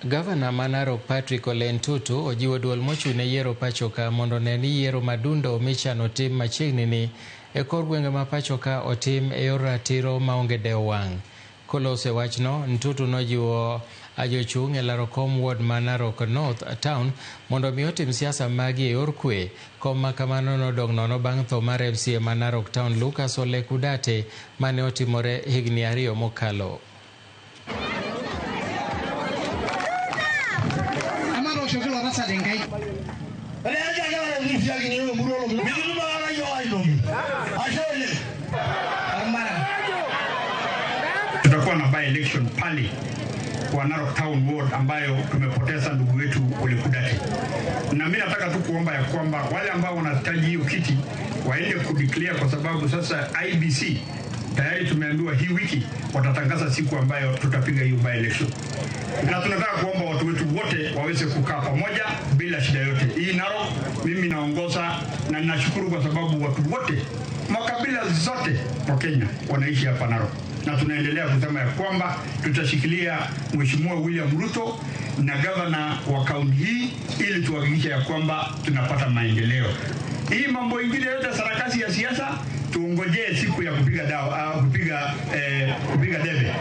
Gavana Manarok Patrick Ole Ntutu ojiwo duol mochune yiero pachoka mondo ne ni yiero madundo michano tim machiegni ni e kor gwenge ma pachoka otim e yor ratiro maonge dewo wang'. Kolose wachno, Ntutu nojiwo ajochung' e laro kom ward ma Narok North Town mondo mi otim siasa magi e yor kwe. Kom ma kamano nodong' nono bang' tho mar MCA ma Narok Town Lucas Ole Kudate mane otimore higni 2 mokalo. Tutakuwa na by election pale kwa Narok Town Ward ambayo tumepoteza ndugu wetu Ole Kudate. Na mimi nataka tu kuomba ya kwamba wale ambao wanahitaji hiyo kiti waende kudeclare, kwa sababu sasa IBC tayari tumeambiwa hii wiki watatangaza siku ambayo tutapiga hiyo by election. Na tunataka kuomba watu wetu wote waweze kukaa pamoja bila shida yote. Hii Narok mimi naongoza na ninashukuru kwa sababu watu wote makabila zote wa Kenya wanaishi hapa Narok. Na tunaendelea kusema ya kwamba tutashikilia Mheshimiwa William Ruto na gavana wa kaunti hii ili tuhakikishe ya kwamba tunapata maendeleo. Hii mambo ingine yote sarakasi ya siasa tuongojee siku ya kupiga debe.